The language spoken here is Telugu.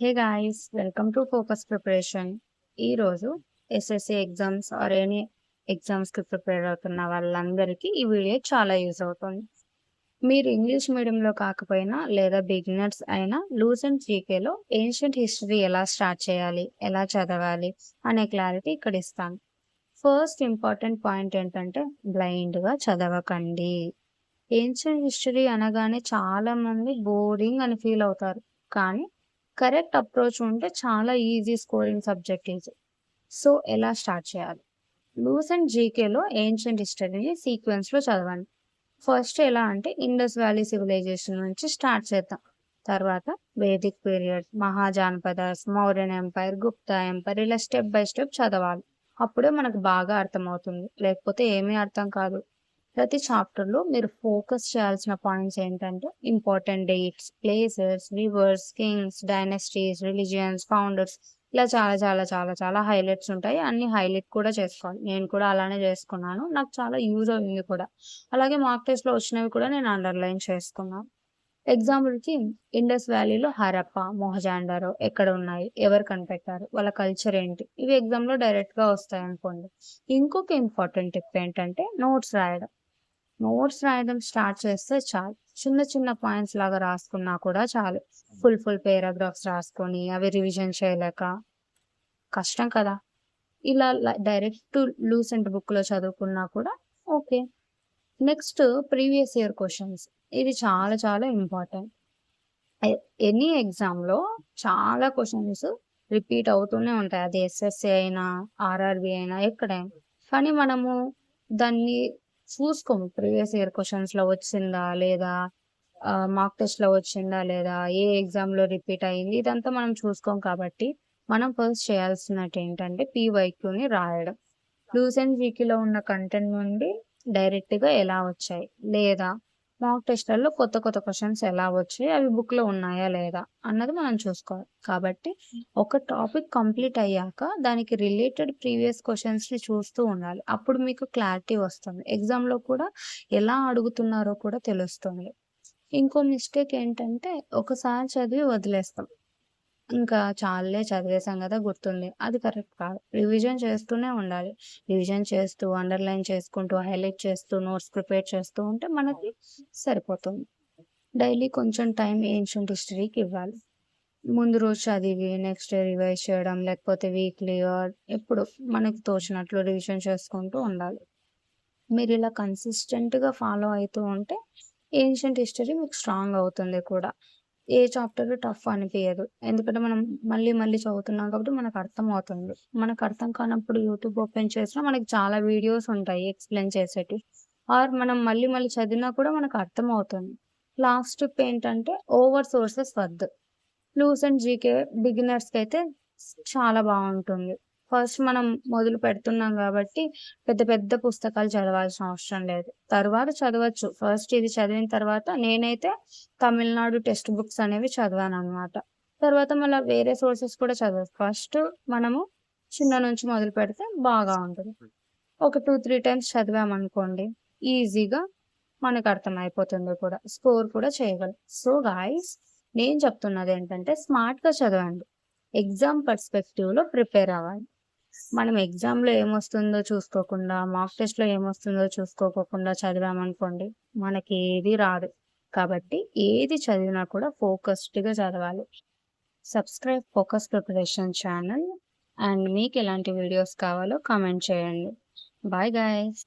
Hey guys, welcome to focus preparation. ఈరోజు ఎస్ఎస్సి ఎగ్జామ్స్ ఆర్ ఎనీ ఎగ్జామ్స్కి ప్రిపేర్ అవుతున్న వాళ్ళందరికీ ఈ వీడియో చాలా యూజ్ అవుతుంది. మీరు ఇంగ్లీష్ మీడియంలో కాకపోయినా లేదా బిగినర్స్ అయినా లూజ్ అండ్ జీకేలో ఏన్షియంట్ హిస్టరీ ఎలా స్టార్ట్ చేయాలి, ఎలా చదవాలి అనే క్లారిటీ ఇక్కడ ఇస్తాను. ఫస్ట్ ఇంపార్టెంట్ పాయింట్ ఏంటంటే బ్లైండ్గా చదవకండి. ఏన్షియంట్ హిస్టరీ అనగానే చాలామంది బోరింగ్ అని ఫీల్ అవుతారు, కానీ కరెక్ట్ అప్రోచ్ ఉంటే చాలా ఈజీ స్కోరింగ్ సబ్జెక్ట్ ఇది. సో ఎలా స్టార్ట్ చేయాలి? లూస్ అండ్ జీకేలో ఏన్షియంట్ హిస్టరీని సీక్వెన్స్లో చదవండి. ఫస్ట్ ఎలా అంటే ఇండస్ వ్యాలీ సివిలైజేషన్ నుంచి స్టార్ట్ చేద్దాం. తర్వాత Vedic period, Mahajanapadas, Mauryan empire, Gupta empire, ఇలా స్టెప్ బై స్టెప్ చదవాలి. అప్పుడే మనకు బాగా అర్థమవుతుంది, లేకపోతే ఏమీ అర్థం కాదు. ప్రతి చాప్టర్లో మీరు ఫోకస్ చేయాల్సిన పాయింట్స్ ఏంటంటే important dates, places, reverse, Kings, dynasties, religions, founders, ఇలా చాలా చాలా చాలా చాలా హైలైట్స్ ఉంటాయి. అన్ని హైలైట్ కూడా చేసుకోవాలి. నేను కూడా అలానే చేసుకున్నాను, నాకు చాలా యూజ్ అయింది కూడా. అలాగే మార్క్ టెస్ట్లో వచ్చినవి కూడా నేను అండర్లైన్ చేసుకున్నాను. ఎగ్జాంపుల్కి ఇండస్ వ్యాలీలో హరప్ప, మొహజాండారో ఎక్కడ ఉన్నాయి, ఎవరు కనిపెట్టారు, వాళ్ళ కల్చర్ ఏంటి, ఇవి ఎగ్జామ్లో డైరెక్ట్గా వస్తాయి అనుకోండి. ఇంకొక ఇంపార్టెంట్ టిప్ ఏంటంటే నోట్స్ రాయడం స్టార్ట్ చేస్తే చాలు. చిన్న చిన్న పాయింట్స్ లాగా రాసుకున్నా కూడా చాలు. ఫుల్ పేరాగ్రాఫ్స్ రాసుకొని అవి రివిజన్ చేయలేక కష్టం కదా. ఇలా డైరెక్ట్ లూసెంట్ బుక్లో చదువుకున్నా కూడా okay. Next previous year questions. ఇది చాలా చాలా ఇంపార్టెంట్. ఎనీ ఎగ్జామ్లో చాలా క్వశ్చన్స్ రిపీట్ అవుతూనే ఉంటాయి. అది ఎస్ఎస్సి అయినా, ఆర్ఆర్బి అయినా, ఎక్కడైనా. కానీ మనము దాన్ని చూసుకోము. ప్రీవియస్ ఇయర్ క్వశ్చన్స్‌లో వచ్చిందా లేదా? మార్క్ టెస్ట్‌లో వచ్చిందా లేదా? ఏ ఎగ్జామ్‌లో రిపీట్ అయింది? ఇదంతా మనం చూసుకోం కాబట్టి, మనం ఫస్ట్ చేయాల్సినట్టు ఏంటంటే పీవైక్యూని రాయడం. లూస్ అండ్ జీకేలో ఉన్న కంటెంట్ నుండి డైరెక్ట్‌గా ఎలా వచ్చాయి? లేదా మార్క్ టెస్ట్‌లలో కొత్త కొత్త క్వశ్చన్స్ ఎలా వచ్చాయి? అవి బుక్‌లో ఉన్నాయా లేదా? అన్నది మనం చూసుకోవాలి. కాబట్టి ఒక టాపిక్ కంప్లీట్ అయ్యాక దానికి రిలేటెడ్ ప్రీవియస్ క్వశ్చన్స్‌ని చూస్తూ ఉండాలి. అప్పుడు మీకు క్లారిటీ వస్తుంది. ఎగ్జామ్‌లో కూడా ఎలా అడుగుతున్నారో కూడా తెలుస్తుంది. ఇంకో మిస్టేక్ ఏంటంటే ఒకసారి చదివి వదిలేస్తాం. ఇంకా చాలులే చదివేసాం గదా, గుర్తుంది. అది కరెక్ట్ కాదు. రివిజన్ చేస్తూనే ఉండాలి. రివిజన్ చేస్తూ, అండర్‌లైన్ చేసుకుంటూ, హైలైట్ చేస్తూ, నోట్స్ ప్రిపేర్ చేస్తూ ఉంటే మనకి సరిపోతుంది. డైలీ కొంచెం టైం ఏన్షియంట్ హిస్టరీకి ఇవ్వాలి. ముందు రోజు చదివి నెక్స్ట్ డే రివైజ్ చేయడం, లేకపోతే వీక్లీ ఆర్ ఎప్పుడు మనకు తోచినట్లు రివిజన్ చేసుకుంటూ ఉండాలి. మీరు ఇలా కన్సిస్టెంట్‌గా ఫాలో అయితూ ఉంటే ఏన్షియంట్ హిస్టరీ మీకు స్ట్రాంగ్ అవుతుంది కూడా. ఏ చాప్టర్ టఫ్ అనిపియదు. ఎందుకంటే మనం మళ్ళీ మళ్ళీ చదువుతున్నాం కాబట్టి మనకు అర్థమవుతుంది. మనకు అర్థం కానప్పుడు యూట్యూబ్ ఓపెన్ చేసినా మనకి చాలా వీడియోస్ ఉంటాయి ఎక్స్‌ప్లెయిన్ చేసేటివి. ఆర్ మనం మళ్ళీ మళ్ళీ చదివినా కూడా మనకు అర్థమవుతుంది. లాస్ట్ టిప్ ఏంటంటే ఓవర్ సోర్సెస్ వద్దు. లూస్ అండ్ జీకే బిగినర్స్‌కైతే చాలా బావుంటుంది. ఫస్ట్ మనం మొదలు పెడుతున్నాం గాబట్టి పెద్ద పెద్ద పుస్తకాలు చదవాల్సిన అవసరం లేదు. తరువాత చదవచ్చు. ఫస్ట్ ఇది చదివిన తర్వాత నేనైతే తమిళనాడు టెక్స్ట్ బుక్స్ అనేవి చదివాననమాట. తర్వాత మళ్ళా వేరే సోర్సెస్ కూడా చదవచ్చు. ఫస్ట్ మనము చిన్న నుంచి మొదలుపెడితే బాగా ఉంటుంది. ఒక 2, 3 టైమ్స్ చదివామనుకోండి, ఈజీగా మనకర్థమైపోతుంది కూడా. స్కోర్ కూడా చేయగలం. సో గాయ్స్, నేను చెప్తున్నదేంటంటే స్మార్ట్‌గా చదవండి. ఎగ్జామ్ పర్స్‌పెక్టివ్‌లో ప్రిపేర్ అవ్వాలి. మనం ఎగ్జామ్‌లో ఏమొస్తుందో చూసుకోకుండా, మాక్ టెస్ట్‌లో ఏమొస్తుందో చూసుకోకోకుండా చదివామనుకోండి, మనకేది రాదు. కాబట్టి ఏది చదివినా కూడా ఫోకస్డ్‌గా చదవాలి. Subscribe focus preparation channel. And మీకెలాంటి వీడియోస్ కావాలో కామెంట్ చేయండి. Bye guys.